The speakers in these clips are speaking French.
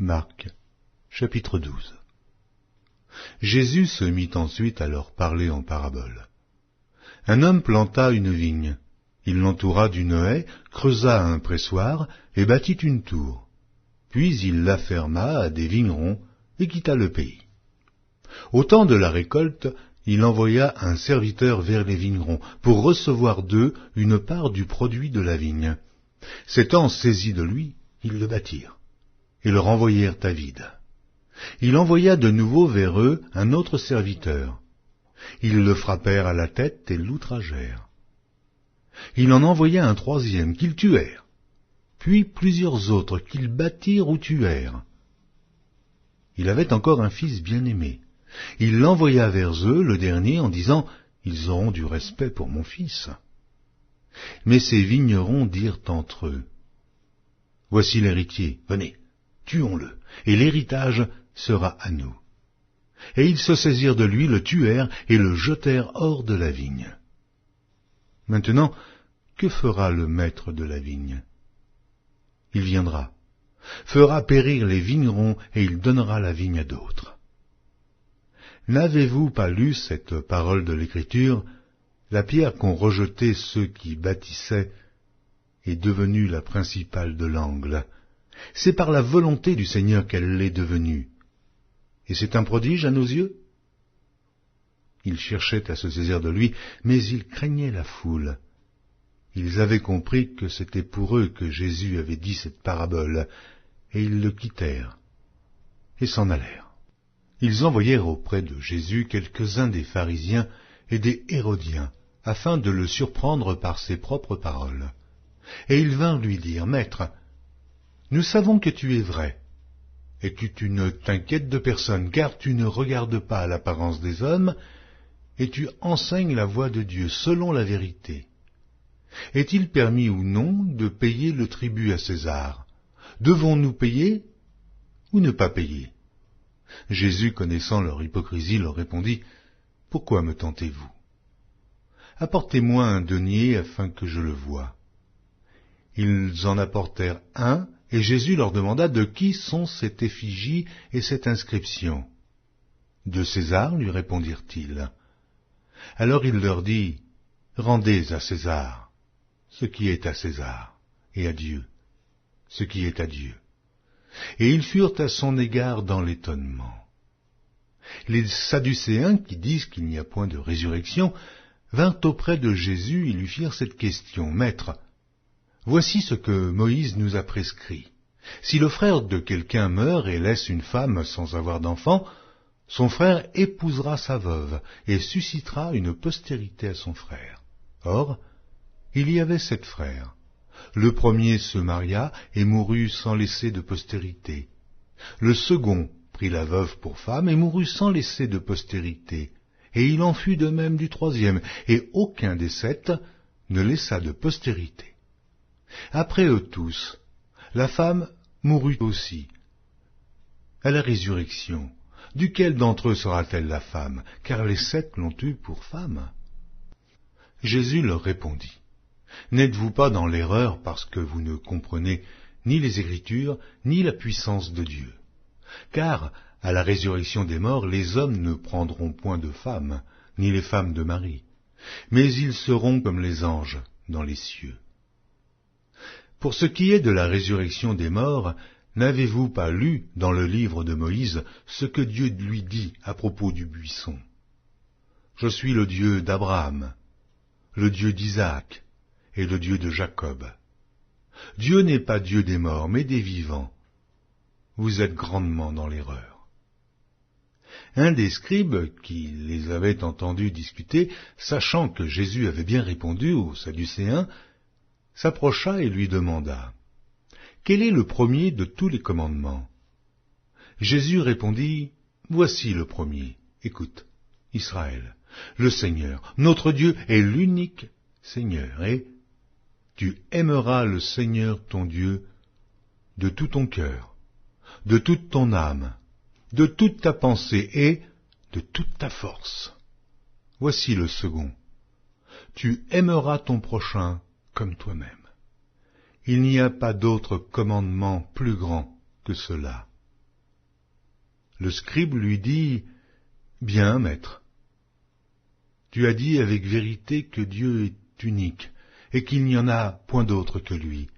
Marc, chapitre 12. Jésus se mit ensuite à leur parler en parabole. Un homme planta une vigne. Il l'entoura d'une haie, creusa un pressoir et bâtit une tour. Puis il la ferma à des vignerons et quitta le pays. Au temps de la récolte, il envoya un serviteur vers les vignerons pour recevoir d'eux une part du produit de la vigne. S'étant saisis de lui, ils le battirent et le renvoyèrent à vide. Il envoya de nouveau vers eux un autre serviteur. Ils le frappèrent à la tête et l'outragèrent. Il en envoya un troisième qu'ils tuèrent, puis plusieurs autres qu'ils battirent ou tuèrent. Il avait encore un fils bien-aimé. Il l'envoya vers eux, le dernier, en disant « Ils auront du respect pour mon fils. » Mais ces vignerons dirent entre eux « Voici l'héritier, venez, tuons-le, et l'héritage sera à nous. » Et ils se saisirent de lui, le tuèrent et le jetèrent hors de la vigne. Maintenant, que fera le maître de la vigne? Il viendra, fera périr les vignerons et il donnera la vigne à d'autres. N'avez-vous pas lu cette parole de l'Écriture? La pierre qu'ont rejetée ceux qui bâtissaient est devenue la principale de l'angle. C'est par la volonté du Seigneur qu'elle l'est devenue. Et c'est un prodige à nos yeux? Ils cherchaient à se saisir de lui, mais ils craignaient la foule. Ils avaient compris que c'était pour eux que Jésus avait dit cette parabole, et ils le quittèrent et s'en allèrent. Ils envoyèrent auprès de Jésus quelques-uns des pharisiens et des hérodiens, afin de le surprendre par ses propres paroles. Et ils vinrent lui dire, « Maître, nous savons que tu es vrai, et que tu ne t'inquiètes de personne, car tu ne regardes pas à l'apparence des hommes, et tu enseignes la voie de Dieu selon la vérité. Est-il permis ou non de payer le tribut à César? Devons-nous payer ou ne pas payer ?» Jésus, connaissant leur hypocrisie, leur répondit, « Pourquoi me tentez-vous? Apportez-moi un denier afin que je le voie. » Ils en apportèrent un, et Jésus leur demanda de qui sont cette effigie et cette inscription. « De César, lui répondirent-ils. Alors il leur dit, « Rendez à César ce qui est à César, et à Dieu ce qui est à Dieu. » Et ils furent à son égard dans l'étonnement. Les Sadducéens, qui disent qu'il n'y a point de résurrection, vinrent auprès de Jésus et lui firent cette question, « Maître, voici ce que Moïse nous a prescrit. Si le frère de quelqu'un meurt et laisse une femme sans avoir d'enfant, son frère épousera sa veuve et suscitera une postérité à son frère. Or, il y avait 7 frères. Le premier se maria et mourut sans laisser de postérité. Le second prit la veuve pour femme et mourut sans laisser de postérité. Et il en fut de même du troisième, et aucun des 7 ne laissa de postérité. Après eux tous, la femme mourut aussi. À la résurrection, duquel d'entre eux sera-t-elle la femme, car les 7 l'ont eue pour femme? Jésus leur répondit, « N'êtes-vous pas dans l'erreur parce que vous ne comprenez ni les Écritures, ni la puissance de Dieu? Car, à la résurrection des morts, les hommes ne prendront point de femmes, ni les femmes de mari, mais ils seront comme les anges dans les cieux. Pour ce qui est de la résurrection des morts, n'avez-vous pas lu dans le livre de Moïse ce que Dieu lui dit à propos du buisson? Je suis le Dieu d'Abraham, le Dieu d'Isaac et le Dieu de Jacob. Dieu n'est pas Dieu des morts, mais des vivants. Vous êtes grandement dans l'erreur. » Un des scribes, qui les avait entendus discuter, sachant que Jésus avait bien répondu aux Sadducéens, s'approcha et lui demanda, « Quel est le premier de tous les commandements ?» Jésus répondit, « Voici le premier. Écoute, Israël, le Seigneur, notre Dieu est l'unique Seigneur, et tu aimeras le Seigneur ton Dieu de tout ton cœur, de toute ton âme, de toute ta pensée et de toute ta force. Voici le second. Tu aimeras ton prochain comme toi-même. Il n'y a pas d'autre commandement plus grand que cela. Le scribe lui dit, « Bien, maître, tu as dit avec vérité que Dieu est unique, et qu'il n'y en a point d'autre que lui,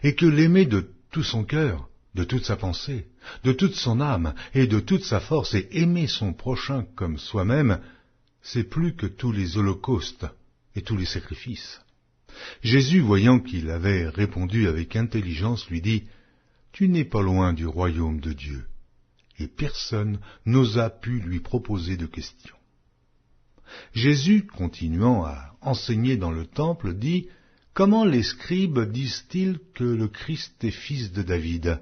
et que l'aimer de tout son cœur, de toute sa pensée, de toute son âme et de toute sa force, et aimer son prochain comme soi-même, c'est plus que tous les holocaustes et tous les sacrifices. » Jésus, voyant qu'il avait répondu avec intelligence, lui dit, « Tu n'es pas loin du royaume de Dieu. » Et personne n'osa pu lui proposer de question. Jésus, continuant à enseigner dans le temple, dit, « Comment les scribes disent-ils que le Christ est fils de David ?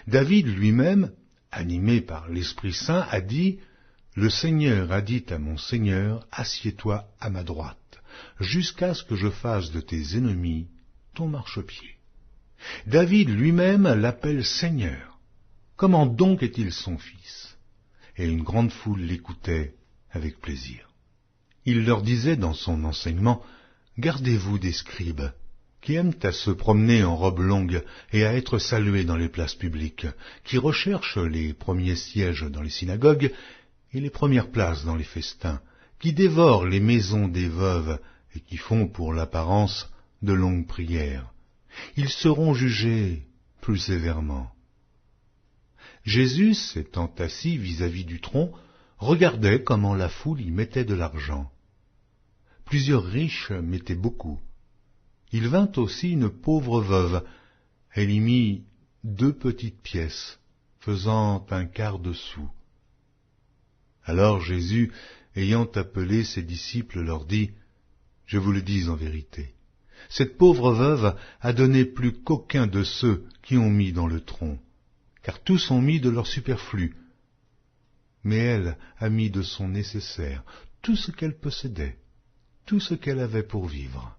David lui-même, animé par l'Esprit Saint, a dit, « Le Seigneur a dit à mon Seigneur, assieds-toi à ma droite, jusqu'à ce que je fasse de tes ennemis ton marchepied. » David lui-même l'appelle Seigneur. Comment donc est-il son fils ? Et une grande foule l'écoutait avec plaisir. Il leur disait dans son enseignement, « Gardez-vous des scribes, qui aiment à se promener en robe longue et à être salués dans les places publiques, qui recherchent les premiers sièges dans les synagogues et les premières places dans les festins, qui dévorent les maisons des veuves et qui font pour l'apparence de longues prières. Ils seront jugés plus sévèrement. » Jésus, s'étant assis vis-à-vis du tronc, regardait comment la foule y mettait de l'argent. Plusieurs riches mettaient beaucoup. Il vint aussi une pauvre veuve. Elle y mit 2 petites pièces, faisant un quart de sou. Alors Jésus, ayant appelé ses disciples, leur dit, « Je vous le dis en vérité, cette pauvre veuve a donné plus qu'aucun de ceux qui ont mis dans le tronc, car tous ont mis de leur superflu. Mais elle a mis de son nécessaire, tout ce qu'elle possédait, tout ce qu'elle avait pour vivre. »